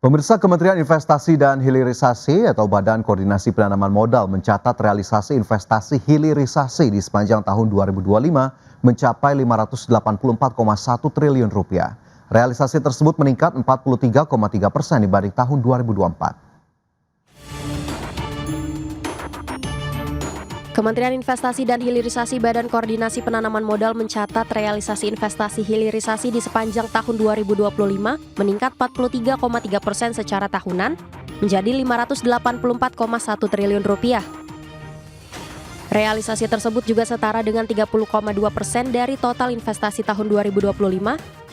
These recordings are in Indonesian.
Pemirsa, Kementerian Investasi dan Hilirisasi atau Badan Koordinasi Penanaman Modal mencatat realisasi investasi hilirisasi di sepanjang tahun 2025 mencapai 584,1 triliun rupiah. Realisasi tersebut meningkat 43,3% dibanding tahun 2024. Kementerian Investasi dan Hilirisasi Badan Koordinasi Penanaman Modal mencatat realisasi investasi hilirisasi di sepanjang tahun 2025 meningkat 43,3% secara tahunan menjadi 584,1 triliun rupiah. Realisasi tersebut juga setara dengan 30,2% dari total investasi tahun 2025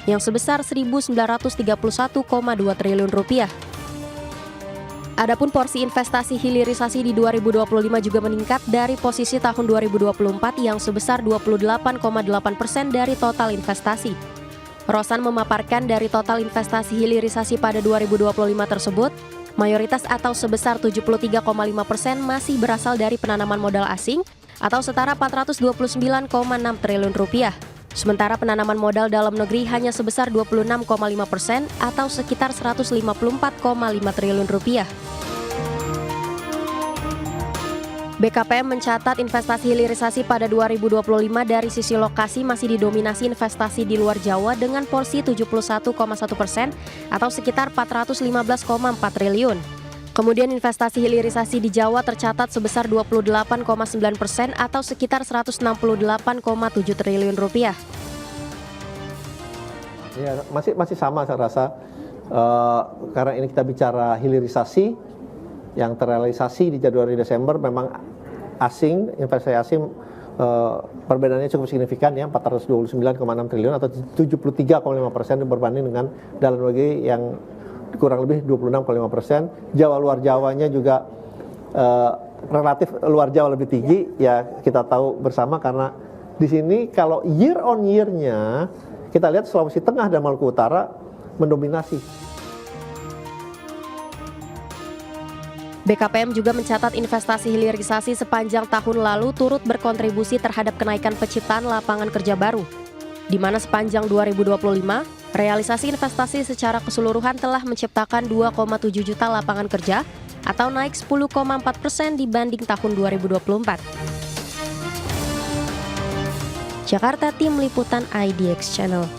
yang sebesar 1.931,2 triliun rupiah. Adapun porsi investasi hilirisasi di 2025 juga meningkat dari posisi tahun 2024 yang sebesar 28,8% dari total investasi. Rosan memaparkan dari total investasi hilirisasi pada 2025 tersebut, mayoritas atau sebesar 73,5% masih berasal dari penanaman modal asing atau setara 429,6 triliun rupiah. Sementara penanaman modal dalam negeri hanya sebesar 26,5% atau sekitar 154,5 triliun rupiah. BKPM mencatat investasi hilirisasi pada 2025 dari sisi lokasi masih didominasi investasi di luar Jawa dengan porsi 71,1% atau sekitar 415,4 triliun. Kemudian investasi hilirisasi di Jawa tercatat sebesar 28,9% atau sekitar 168,7 triliun rupiah. Ya, masih sama saya rasa, karena ini kita bicara hilirisasi yang terrealisasi di Januari Desember memang asing, investasi asing perbedaannya cukup signifikan ya, 429,6 triliun atau 73,5% berbanding dengan dalam negeri yang kurang lebih 26,5%. Jawa luar Jawanya juga relatif luar Jawa lebih tinggi ya, kita tahu bersama karena di sini kalau year on year-nya kita lihat Sulawesi Tengah dan Maluku Utara mendominasi. BKPM juga mencatat investasi hilirisasi sepanjang tahun lalu turut berkontribusi terhadap kenaikan penciptaan lapangan kerja baru, di mana sepanjang 2025, realisasi investasi secara keseluruhan telah menciptakan 2,7 juta lapangan kerja atau naik 10,4% dibanding tahun 2024. Jakarta, Tim Liputan IDX Channel.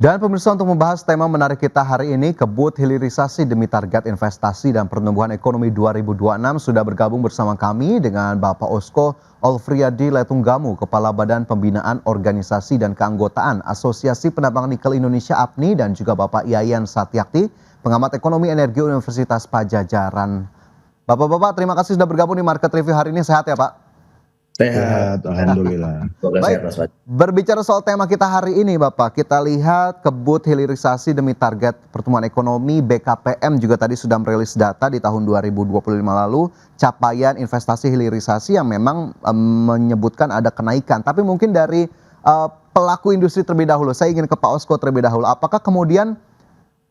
Dan pemirsa, untuk membahas tema menarik kita hari ini, kebut hilirisasi demi target investasi dan pertumbuhan ekonomi 2026, sudah bergabung bersama kami dengan Bapak Osko Olfriadi Letunggamu, Kepala Badan Pembinaan Organisasi dan Keanggotaan Asosiasi Penambang Nikel Indonesia APNI, dan juga Bapak Yayan Satyakti, Pengamat Ekonomi Energi Universitas Pajajaran. Bapak-bapak, terima kasih sudah bergabung di Market Review hari ini. Sehat ya Pak? Sehat, alhamdulillah. Baik, berbicara soal tema kita hari ini Bapak, kita lihat kebut hilirisasi demi target pertumbuhan ekonomi. BKPM juga tadi sudah merilis data di tahun 2025 lalu, capaian investasi hilirisasi yang memang menyebutkan ada kenaikan. Tapi mungkin dari pelaku industri terlebih dahulu, saya ingin ke Pak Osko terlebih dahulu. Apakah kemudian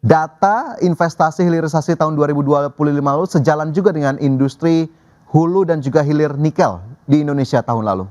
data investasi hilirisasi tahun 2025 lalu sejalan juga dengan industri hulu dan juga hilir nikel di Indonesia tahun lalu?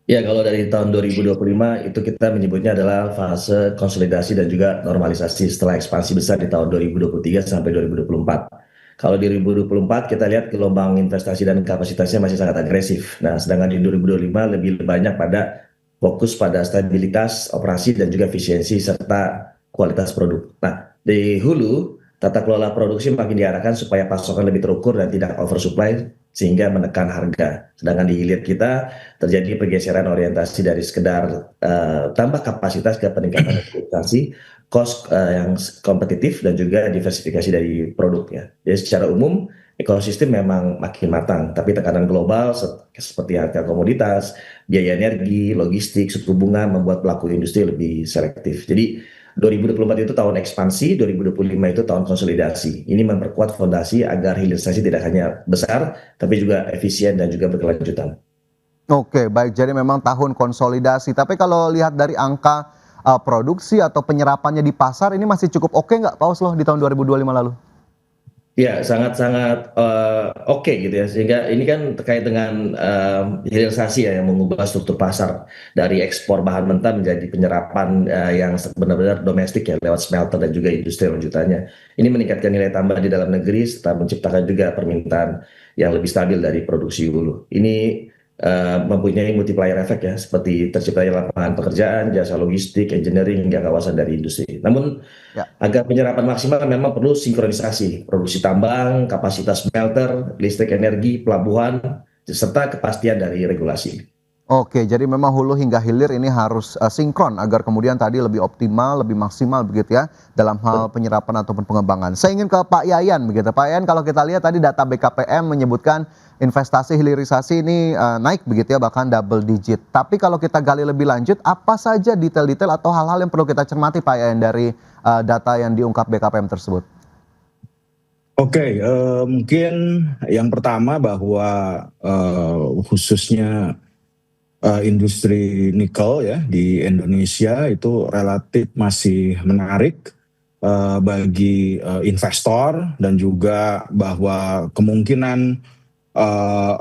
Ya, kalau dari tahun 2025 itu kita menyebutnya adalah fase konsolidasi dan juga normalisasi setelah ekspansi besar di tahun 2023 sampai 2024. Kalau di 2024 kita lihat gelombang investasi dan kapasitasnya masih sangat agresif. Nah, sedangkan di 2025 lebih banyak pada fokus pada stabilitas operasi dan juga efisiensi serta kualitas produk. Nah, di hulu tata kelola produksi makin diarahkan supaya pasokan lebih terukur dan tidak oversupply sehingga menekan harga. Sedangkan di hilir kita terjadi pergeseran orientasi dari sekedar tambah kapasitas ke peningkatan efisiensi, cost yang kompetitif dan juga diversifikasi dari produknya. Jadi secara umum ekosistem memang makin matang, tapi tekanan global seperti harga komoditas, biaya energi, logistik, suku bunga membuat pelaku industri lebih selektif. Jadi 2024 itu tahun ekspansi, 2025 itu tahun konsolidasi. Ini memperkuat fondasi agar hilirisasi tidak hanya besar, tapi juga efisien dan juga berkelanjutan. Oke, baik. Jadi memang tahun konsolidasi. Tapi kalau lihat dari angka produksi atau penyerapannya di pasar, ini masih cukup oke nggak Pak Oslo di tahun 2025 lalu? Ya, sangat-sangat oke gitu ya. Sehingga ini kan terkait dengan hilirisasi ya yang mengubah struktur pasar dari ekspor bahan mentah menjadi penyerapan yang benar-benar domestik ya lewat smelter dan juga industri lanjutannya. Ini meningkatkan nilai tambah di dalam negeri serta menciptakan juga permintaan yang lebih stabil dari produksi hulu. Ini mempunyai multiplier effect ya, seperti terciptanya lapangan pekerjaan, jasa logistik, engineering, hingga kawasan dari industri. Namun Ya. agar penyerapan maksimal memang perlu sinkronisasi, produksi tambang, kapasitas smelter, listrik energi, pelabuhan, serta kepastian dari regulasi. Oke, jadi memang hulu hingga hilir ini harus sinkron agar kemudian tadi lebih optimal, lebih maksimal begitu ya dalam hal penyerapan ataupun pengembangan. Saya ingin ke Pak Yayan begitu. Pak Yayan, kalau kita lihat tadi data BKPM menyebutkan investasi hilirisasi ini naik begitu ya, bahkan double digit. Tapi kalau kita gali lebih lanjut, apa saja detail-detail atau hal-hal yang perlu kita cermati Pak Yayan dari data yang diungkap BKPM tersebut? Oke, mungkin yang pertama bahwa khususnya industri nikel ya di Indonesia itu relatif masih menarik bagi investor, dan juga bahwa kemungkinan eh,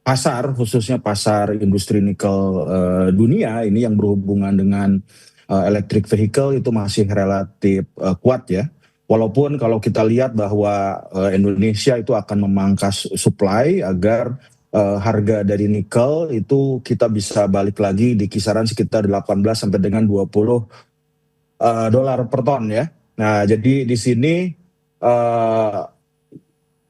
pasar, khususnya pasar industri nikel dunia ini yang berhubungan dengan electric vehicle itu masih relatif kuat ya. Walaupun kalau kita lihat bahwa Indonesia itu akan memangkas supply agar harga dari nikel itu kita bisa balik lagi di kisaran sekitar 18 sampai dengan 20 dolar per ton ya. Nah, jadi di sini eh,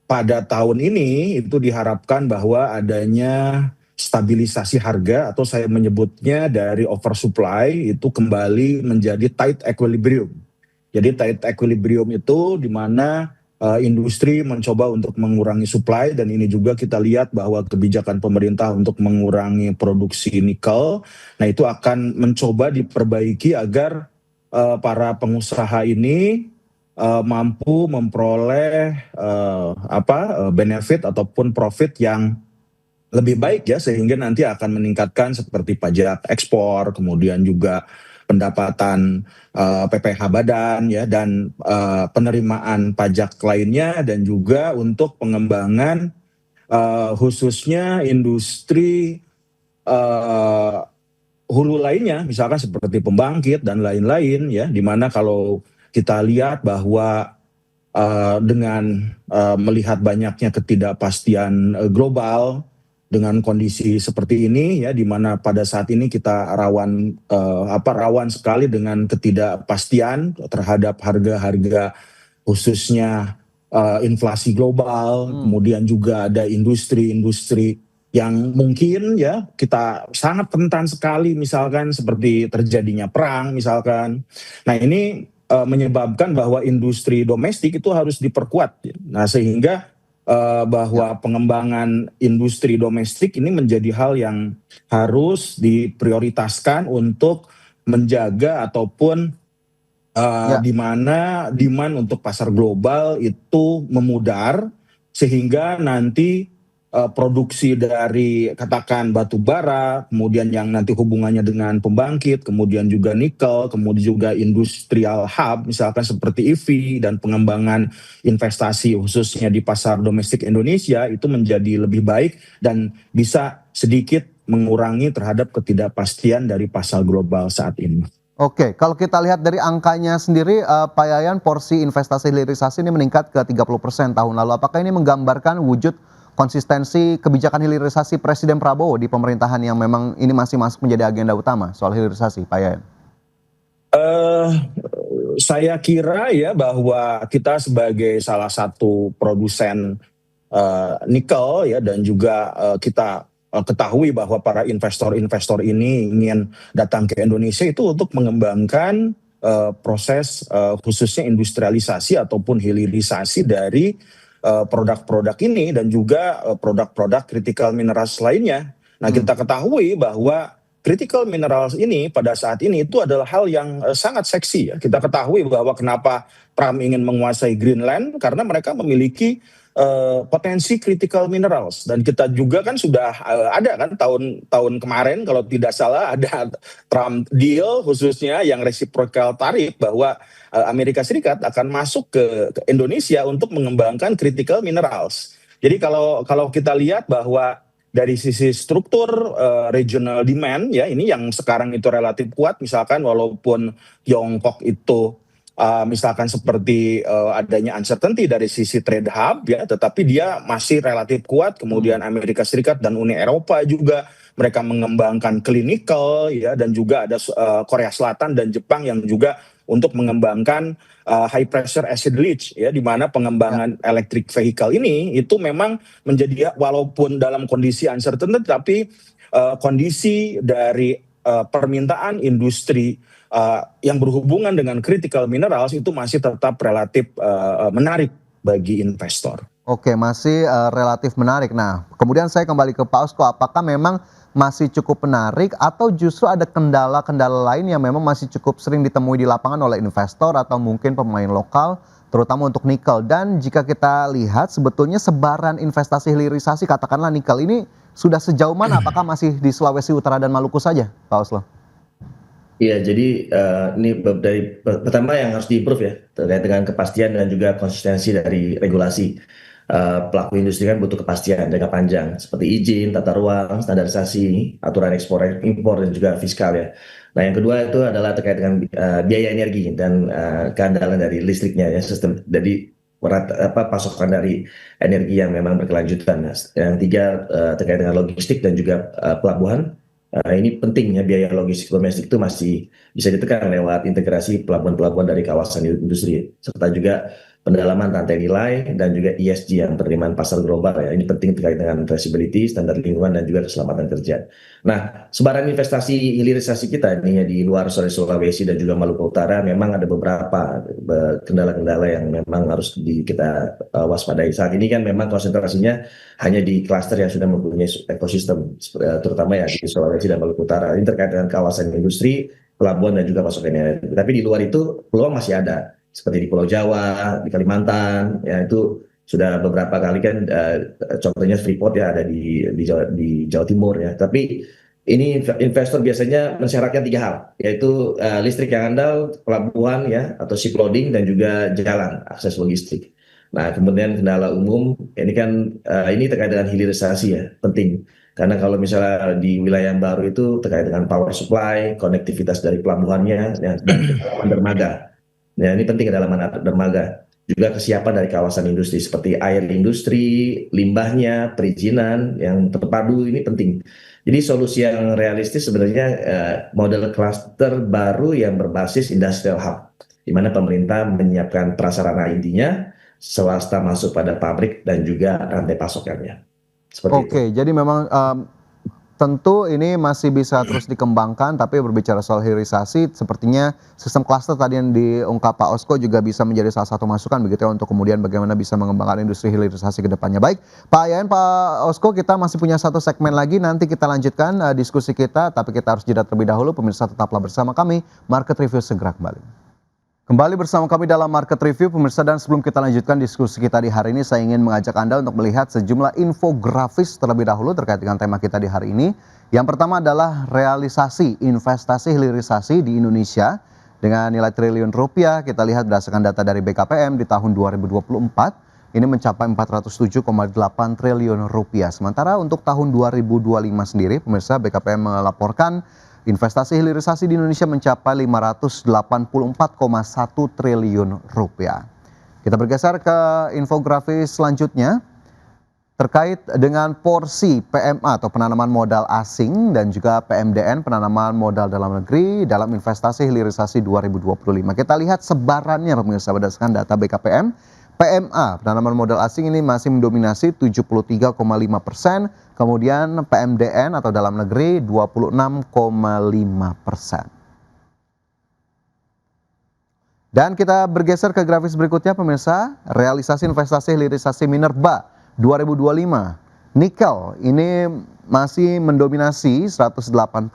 pada tahun ini itu diharapkan bahwa adanya stabilisasi harga, atau saya menyebutnya dari oversupply itu kembali menjadi tight equilibrium. Jadi tight equilibrium itu di mana industri mencoba untuk mengurangi supply, dan ini juga kita lihat bahwa kebijakan pemerintah untuk mengurangi produksi nikel, nah itu akan mencoba diperbaiki agar para pengusaha ini mampu memperoleh benefit ataupun profit yang lebih baik ya, sehingga nanti akan meningkatkan seperti pajak ekspor, kemudian juga pendapatan PPh badan ya, dan penerimaan pajak lainnya, dan juga untuk pengembangan khususnya industri hulu lainnya, misalkan seperti pembangkit dan lain-lain ya, di mana kalau kita lihat bahwa dengan melihat banyaknya ketidakpastian global dengan kondisi seperti ini ya, di mana pada saat ini kita rawan sekali dengan ketidakpastian terhadap harga-harga, khususnya inflasi global, kemudian juga ada industri-industri yang mungkin ya kita sangat rentan sekali, misalkan seperti terjadinya perang misalkan. Nah, ini menyebabkan bahwa industri domestik itu harus diperkuat. Nah, sehingga bahwa pengembangan industri domestik ini menjadi hal yang harus diprioritaskan untuk menjaga, ataupun Ya. di mana demand untuk pasar global itu memudar, sehingga nanti produksi dari katakan batu bara, kemudian yang nanti hubungannya dengan pembangkit, kemudian juga nikel, kemudian juga industrial hub misalkan seperti EV, dan pengembangan investasi khususnya di pasar domestik Indonesia itu menjadi lebih baik dan bisa sedikit mengurangi terhadap ketidakpastian dari pasar global saat ini. Oke, kalau kita lihat dari angkanya sendiri, Pak Yayan, porsi investasi hilirisasi ini meningkat ke 30% tahun lalu. Apakah ini menggambarkan wujud konsistensi kebijakan hilirisasi Presiden Prabowo di pemerintahan yang memang ini masih masuk menjadi agenda utama soal hilirisasi, Pak Yayan? Saya kira ya bahwa kita sebagai salah satu produsen nikel ya, dan juga kita ketahui bahwa para investor-investor ini ingin datang ke Indonesia itu untuk mengembangkan proses khususnya industrialisasi ataupun hilirisasi dari produk-produk ini, dan juga produk-produk critical minerals lainnya. Nah, kita ketahui bahwa critical minerals ini pada saat ini itu adalah hal yang sangat seksi ya. Kita ketahui bahwa kenapa Trump ingin menguasai Greenland, karena mereka memiliki potensi critical minerals, dan kita juga kan sudah ada kan tahun kemarin kalau tidak salah ada Trump deal khususnya yang reciprocal tarif bahwa Amerika Serikat akan masuk ke Indonesia untuk mengembangkan critical minerals. Jadi kalau kita lihat bahwa dari sisi struktur regional demand ya, ini yang sekarang itu relatif kuat, misalkan walaupun Tiongkok itu misalkan seperti adanya uncertainty dari sisi trade hub ya, tetapi dia masih relatif kuat. Kemudian Amerika Serikat dan Uni Eropa juga mereka mengembangkan clinical ya, dan juga ada Korea Selatan dan Jepang yang juga untuk mengembangkan high pressure acid leach ya, di mana pengembangan electric vehicle ini itu memang menjadi walaupun dalam kondisi uncertain, tapi kondisi dari permintaan industri yang berhubungan dengan critical minerals itu masih tetap relatif menarik bagi investor. Oke, masih relatif menarik. Nah, kemudian saya kembali ke Pak Osko, apakah memang masih cukup menarik atau justru ada kendala-kendala lain yang memang masih cukup sering ditemui di lapangan oleh investor atau mungkin pemain lokal, terutama untuk nikel? Dan jika kita lihat sebetulnya sebaran investasi hilirisasi katakanlah nikel ini sudah sejauh mana? Apakah masih di Sulawesi Utara dan Maluku saja, Pak Oslo? Iya, jadi ini dari pertama yang harus di-improve ya terkait dengan kepastian dan juga konsistensi dari regulasi. Pelaku industri kan butuh kepastian jangka panjang seperti izin, tata ruang, standarisasi, aturan ekspor impor dan juga fiskal ya. Nah, yang kedua itu adalah terkait dengan biaya energi dan keandalan dari listriknya ya, sistem. Jadi pasokan dari energi yang memang berkelanjutan. Yang tiga terkait dengan logistik dan juga pelabuhan. Ini penting ya, biaya logistik domestik itu masih bisa ditekan lewat integrasi pelabuhan-pelabuhan dari kawasan industri, serta juga pendalaman rantai nilai dan juga ESG yang penerimaan pasar global ya. Ini penting terkait dengan traceability, standar lingkungan dan juga keselamatan kerja. Nah, sebaran investasi hilirisasi kita ini ya di luar Sulawesi dan juga Maluku Utara memang ada beberapa kendala-kendala yang memang harus kita waspadai. Saat ini kan memang konsentrasinya hanya di klaster yang sudah mempunyai ekosistem, terutama ya di Sulawesi dan Maluku Utara. Ini terkait dengan kawasan industri, pelabuhan dan juga pasokan energi. Tapi di luar itu peluang masih ada, seperti di Pulau Jawa, di Kalimantan, ya itu sudah beberapa kali kan contohnya Freeport ya ada di Jawa Timur ya. Tapi ini investor biasanya mensyaratkan tiga hal, yaitu listrik yang andal, pelabuhan ya atau ship loading dan juga jalan akses logistik. Nah, kemudian kendala umum ini kan ini terkait dengan hilirisasi ya, penting. Karena kalau misalnya di wilayah yang baru itu terkait dengan power supply, konektivitas dari pelabuhannya ya, dan kedalaman dermaga. Ya, ini penting kedalaman dermaga. Juga kesiapan dari kawasan industri seperti air industri, limbahnya, perizinan yang terpadu ini penting. Jadi solusi yang realistis sebenarnya model cluster baru yang berbasis industrial hub, di mana pemerintah menyiapkan prasarana intinya, swasta masuk pada pabrik dan juga rantai pasokannya. Seperti Oke, itu. jadi memang tentu ini masih bisa terus dikembangkan, tapi berbicara soal hilirisasi, sepertinya sistem cluster tadi yang diungkap Pak Osko juga bisa menjadi salah satu masukan begitu ya untuk kemudian bagaimana bisa mengembangkan industri hilirisasi ke depannya. Baik, Pak Yayan, Pak Osko, kita masih punya satu segmen lagi, nanti kita lanjutkan diskusi kita, tapi kita harus jeda terlebih dahulu. Pemirsa tetaplah bersama kami, Market Review segera kembali. Kembali bersama kami dalam Market Review, pemirsa, dan sebelum kita lanjutkan diskusi kita di hari ini, saya ingin mengajak Anda untuk melihat sejumlah infografis terlebih dahulu terkait dengan tema kita di hari ini. Yang pertama adalah realisasi investasi hilirisasi di Indonesia dengan nilai triliun rupiah. Kita lihat berdasarkan data dari BKPM di tahun 2024, ini mencapai 407,8 triliun rupiah. Sementara untuk tahun 2025 sendiri, pemirsa, BKPM melaporkan investasi hilirisasi di Indonesia mencapai 584,1 triliun rupiah. Kita bergeser ke infografis selanjutnya terkait dengan porsi PMA atau penanaman modal asing dan juga PMDN penanaman modal dalam negeri dalam investasi hilirisasi 2025. Kita lihat sebarannya pemirsa berdasarkan data BKPM. PMA, penanaman modal asing ini masih mendominasi 73,5%, kemudian PMDN atau dalam negeri 26,5%. Dan kita bergeser ke grafis berikutnya pemirsa, realisasi investasi hilirisasi Minerba 2025. Nikel ini masih mendominasi 185,2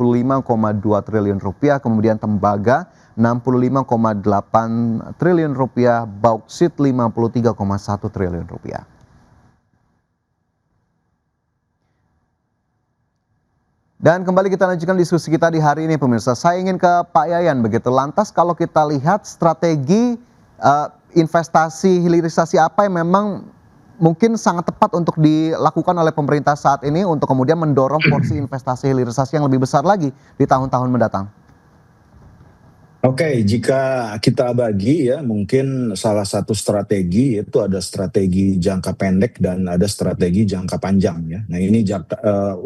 triliun rupiah, kemudian tembaga 65,8 triliun rupiah, bauksit 53,1 triliun rupiah. Dan kembali kita lanjutkan diskusi kita di hari ini pemirsa. Saya ingin ke Pak Yayan begitu. Lantas kalau kita lihat strategi investasi hilirisasi apa yang memang mungkin sangat tepat untuk dilakukan oleh pemerintah saat ini untuk kemudian mendorong porsi investasi hilirisasi yang lebih besar lagi di tahun-tahun mendatang? Oke, jika kita bagi ya, mungkin salah satu strategi itu ada strategi jangka pendek dan ada strategi jangka panjang ya. Nah ini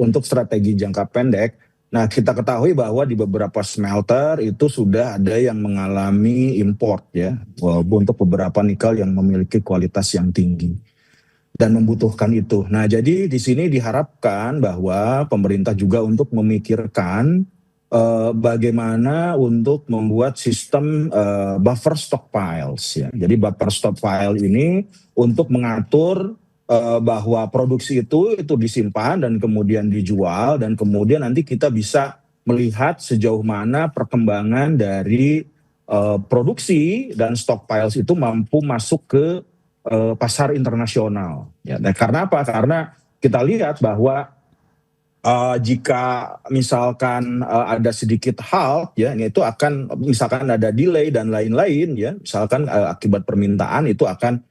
untuk strategi jangka pendek, nah kita ketahui bahwa di beberapa smelter itu sudah ada yang mengalami import ya, untuk beberapa nikel yang memiliki kualitas yang tinggi dan membutuhkan itu. Nah jadi di sini diharapkan bahwa pemerintah juga untuk memikirkan bagaimana untuk membuat sistem buffer stockpiles ya. Jadi buffer stockpile ini untuk mengatur bahwa produksi itu disimpan dan kemudian dijual dan kemudian nanti kita bisa melihat sejauh mana perkembangan dari produksi dan stockpiles itu mampu masuk ke pasar internasional. Ya. Dan karena apa? Karena kita lihat bahwa jika misalkan ada sedikit halt ya itu akan misalkan ada delay dan lain-lain ya misalkan akibat permintaan itu akan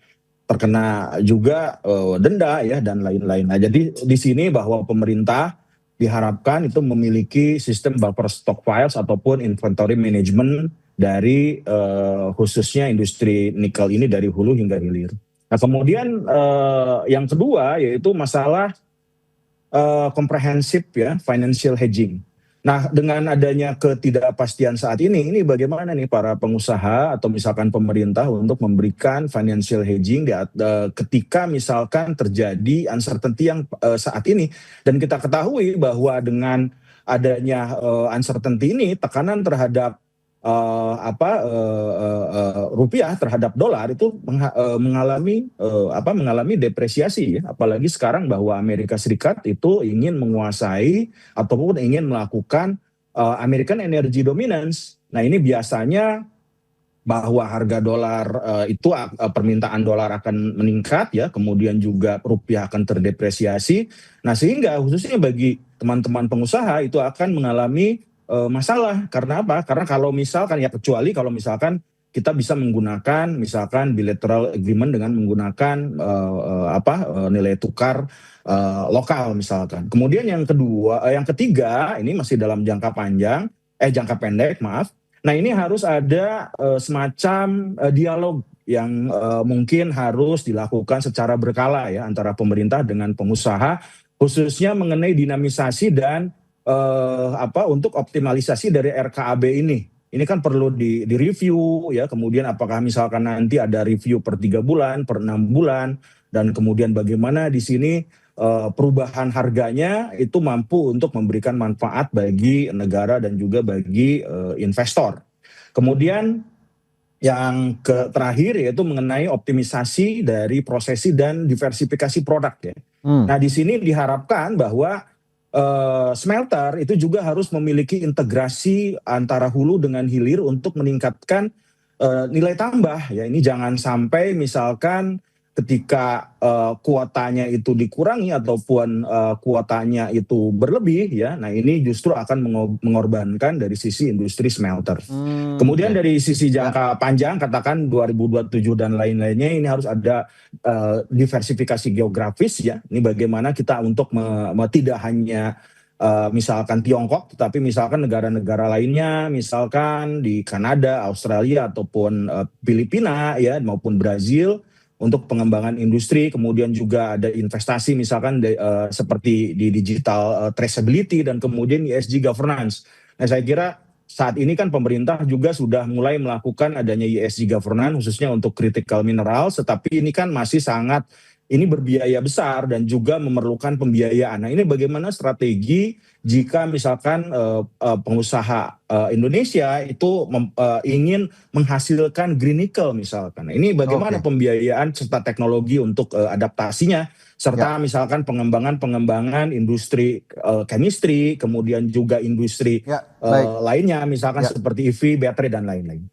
terkena juga denda ya dan lain-lain. Nah jadi di sini bahwa pemerintah diharapkan itu memiliki sistem buffer stockpiles ataupun inventory management dari khususnya industri nikel ini dari hulu hingga hilir. Nah kemudian yang kedua yaitu masalah komprehensif ya financial hedging. Nah dengan adanya ketidakpastian saat ini bagaimana nih para pengusaha atau misalkan pemerintah untuk memberikan financial hedging ketika misalkan terjadi uncertainty yang saat ini dan kita ketahui bahwa dengan adanya uncertainty ini tekanan terhadap rupiah terhadap dolar itu mengalami depresiasi ya. Apalagi sekarang bahwa Amerika Serikat itu ingin menguasai ataupun ingin melakukan American Energy Dominance. Nah ini biasanya bahwa harga dolar itu permintaan dolar akan meningkat ya, kemudian juga rupiah akan terdepresiasi. Nah sehingga khususnya bagi teman-teman pengusaha itu akan mengalami masalah. Karena apa? Karena kalau misalkan ya kecuali kalau misalkan kita bisa menggunakan misalkan bilateral agreement dengan menggunakan nilai tukar lokal misalkan. Kemudian yang ketiga ini masih dalam jangka pendek maaf. Nah ini harus ada semacam dialog yang mungkin harus dilakukan secara berkala ya antara pemerintah dengan pengusaha khususnya mengenai dinamisasi dan untuk optimalisasi dari RKAB ini. Ini kan perlu direview ya, kemudian apakah misalkan nanti ada review per 3 bulan, per 6 bulan, dan kemudian bagaimana di sini perubahan harganya itu mampu untuk memberikan manfaat bagi negara dan juga bagi investor. Kemudian yang terakhir yaitu mengenai optimisasi dari prosesi dan diversifikasi produk ya. Nah di sini diharapkan bahwa smelter itu juga harus memiliki integrasi antara hulu dengan hilir untuk meningkatkan nilai tambah ya. Ini jangan sampai misalkan ketika kuotanya itu dikurangi ataupun kuotanya itu berlebih ya. Nah ini justru akan mengorbankan dari sisi industri smelter. Kemudian dari sisi jangka panjang katakan 2027 dan lain-lainnya ini harus ada diversifikasi geografis ya. Ini bagaimana kita untuk tidak hanya misalkan Tiongkok, tetapi misalkan negara-negara lainnya, misalkan di Kanada, Australia ataupun Filipina ya maupun Brazil untuk pengembangan industri, kemudian juga ada investasi misalkan seperti di digital traceability dan kemudian ESG governance. Nah saya kira saat ini kan pemerintah juga sudah mulai melakukan adanya ESG governance khususnya untuk critical minerals, tetapi ini kan masih sangat berbiaya besar dan juga memerlukan pembiayaan. Nah ini bagaimana strategi jika misalkan pengusaha Indonesia itu ingin menghasilkan green nickel misalkan. Nah, ini bagaimana pembiayaan serta teknologi untuk adaptasinya serta misalkan pengembangan industri chemistry, kemudian juga industri lainnya misalkan seperti EV, baterai dan lain-lain.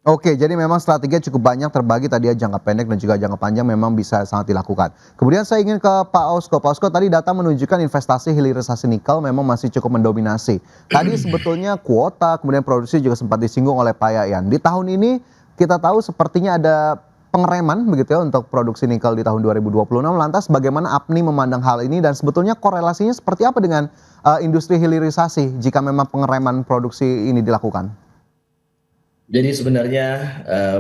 Oke, jadi memang strateginya cukup banyak terbagi tadi ya, jangka pendek dan juga jangka panjang memang bisa sangat dilakukan. Kemudian saya ingin ke Pak Osko. Pak Osko, tadi data menunjukkan investasi hilirisasi nikel memang masih cukup mendominasi. Tadi sebetulnya kuota, kemudian produksi juga sempat disinggung oleh Pak Yayan. Di tahun ini kita tahu sepertinya ada pengereman begitu ya untuk produksi nikel di tahun 2026. Lantas bagaimana APNI memandang hal ini dan sebetulnya korelasinya seperti apa dengan industri hilirisasi jika memang pengereman produksi ini dilakukan? Jadi sebenarnya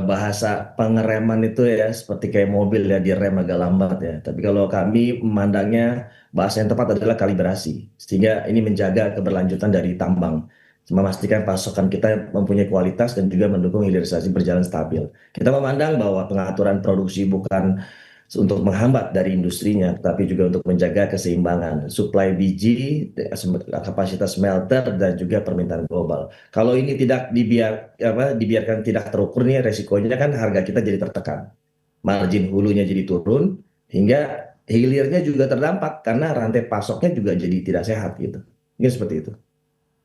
bahasa pengereman itu ya seperti kayak mobil ya, direm agak lambat ya. Tapi kalau kami memandangnya bahasa yang tepat adalah kalibrasi. Sehingga ini menjaga keberlanjutan dari tambang. Memastikan pasokan kita mempunyai kualitas dan juga mendukung hilirisasi berjalan stabil. Kita memandang bahwa pengaturan produksi bukan untuk menghambat dari industrinya, tapi juga untuk menjaga keseimbangan suplai biji, kapasitas smelter dan juga permintaan global. Kalau ini tidak dibiarkan tidak terukur nih resikonya kan harga kita jadi tertekan, margin hulunya jadi turun, hingga hilirnya juga terdampak karena rantai pasoknya juga jadi tidak sehat gitu. Mungkin seperti itu.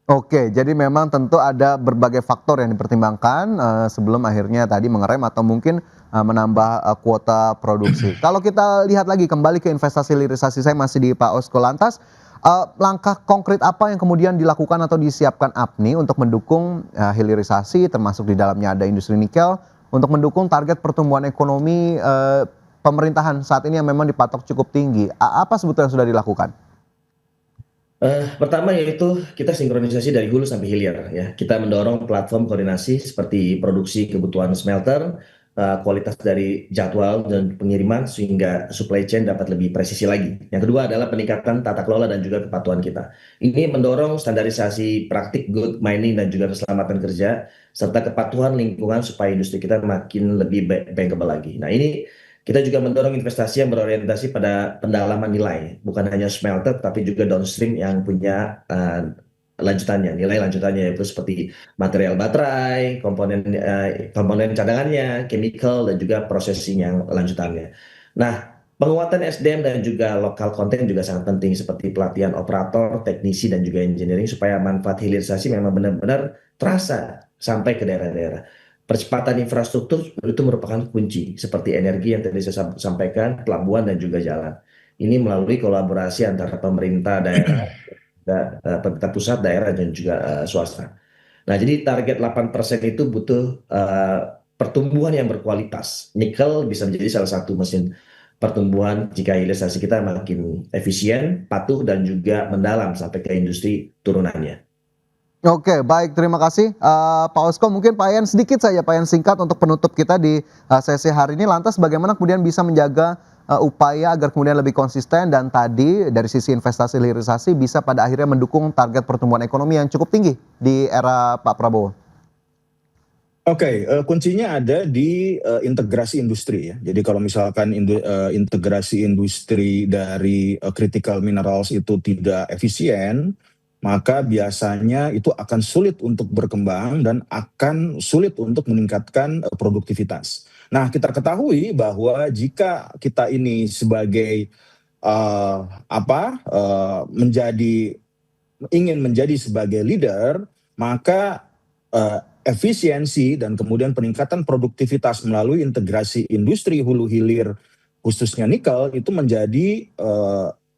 Oke, jadi memang tentu ada berbagai faktor yang dipertimbangkan sebelum akhirnya tadi mengerem atau mungkin menambah kuota produksi. Kalau kita lihat lagi kembali ke investasi hilirisasi, saya masih di Pak Osko. Lantas langkah konkret apa yang kemudian dilakukan atau disiapkan APNI untuk mendukung hilirisasi, termasuk di dalamnya ada industri nikel, untuk mendukung target pertumbuhan ekonomi pemerintahan saat ini yang memang dipatok cukup tinggi. Apa sebetulnya yang sudah dilakukan? Pertama yaitu kita sinkronisasi dari hulu sampai hilir ya. Kita mendorong platform koordinasi seperti produksi kebutuhan smelter, kualitas dari jadwal dan pengiriman sehingga supply chain dapat lebih presisi lagi. Yang kedua adalah peningkatan tata kelola dan juga kepatuhan kita. Ini mendorong standarisasi praktik good mining dan juga keselamatan kerja serta kepatuhan lingkungan supaya industri kita makin lebih bankable lagi. Nah, ini kita juga mendorong investasi yang berorientasi pada pendalaman nilai, bukan hanya smelter, tapi juga downstream yang punya lanjutannya, nilai lanjutannya yaitu seperti material baterai, komponen cadangannya, chemical, dan juga processing yang lanjutannya. Nah, penguatan SDM dan juga lokal konten juga sangat penting seperti pelatihan operator, teknisi, dan juga engineering supaya manfaat hilirisasi memang benar-benar terasa sampai ke daerah-daerah. Percepatan infrastruktur itu merupakan kunci, seperti energi yang tadi saya sampaikan, pelabuhan dan juga jalan. Ini melalui kolaborasi antara pemerintah daerah, pemerintah pusat, daerah dan juga swasta. Nah, jadi target 8% itu butuh pertumbuhan yang berkualitas. Nikel bisa menjadi salah satu mesin pertumbuhan jika hilirisasi kita makin efisien, patuh dan juga mendalam sampai ke industri turunannya. Oke, baik, terima kasih Pak Osko. Mungkin Pak Yan sedikit saja, Pak Yan singkat untuk penutup kita di sesi hari ini. Lantas bagaimana kemudian bisa menjaga upaya agar kemudian lebih konsisten dan tadi dari sisi investasi hilirisasi bisa pada akhirnya mendukung target pertumbuhan ekonomi yang cukup tinggi di era Pak Prabowo? Oke, kuncinya ada di integrasi industri ya. Jadi kalau misalkan integrasi industri dari critical minerals itu tidak efisien, maka biasanya itu akan sulit untuk berkembang dan akan sulit untuk meningkatkan produktivitas. Nah, kita ketahui bahwa jika kita ini sebagai ingin menjadi sebagai leader, maka efisiensi dan kemudian peningkatan produktivitas melalui integrasi industri hulu hilir khususnya nikel itu menjadi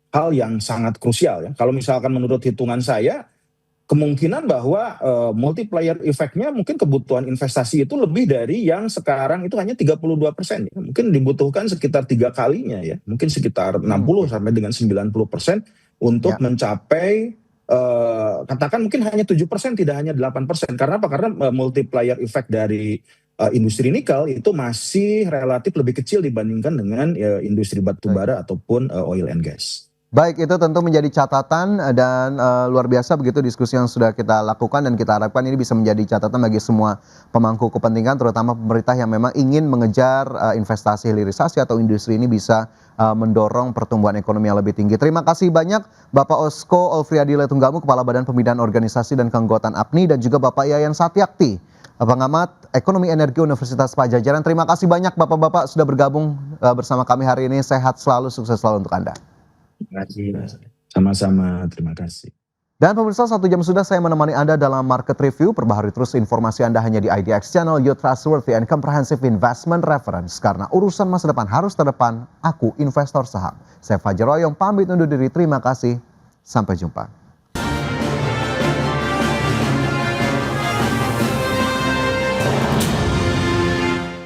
hal yang sangat krusial ya. Kalau misalkan menurut hitungan saya, kemungkinan bahwa multiplier effect-nya mungkin kebutuhan investasi itu lebih dari yang sekarang itu hanya 32%. Ya. Mungkin dibutuhkan sekitar 3 kalinya ya. Mungkin sekitar 60 sampai dengan 90% untuk mencapai katakan mungkin hanya 7%, tidak hanya 8%. Karena apa? Karena multiplier effect dari industri nikel itu masih relatif lebih kecil dibandingkan dengan industri batubara ataupun oil and gas. Baik, itu tentu menjadi catatan dan luar biasa begitu diskusi yang sudah kita lakukan dan kita harapkan ini bisa menjadi catatan bagi semua pemangku kepentingan terutama pemerintah yang memang ingin mengejar investasi hilirisasi atau industri ini bisa mendorong pertumbuhan ekonomi yang lebih tinggi. Terima kasih banyak Bapak Osko Olfriadile Tunggamu, Kepala Badan Pembinaan Organisasi dan Keanggotaan APNI dan juga Bapak Yayan Satyakti, pengamat ekonomi energi Universitas Padjadjaran. Terima kasih banyak Bapak-Bapak sudah bergabung bersama kami hari ini. Sehat selalu, sukses selalu untuk Anda. Terima kasih. Sama-sama, terima kasih. Dan pemirsa, 1 jam sudah saya menemani Anda dalam Market Review. Perbaharui terus informasi Anda hanya di IDX Channel, your trustworthy and comprehensive investment reference. Karena urusan masa depan harus terdepan, aku investor saham. Saya Fajar Royong pamit undur diri, terima kasih. Sampai jumpa.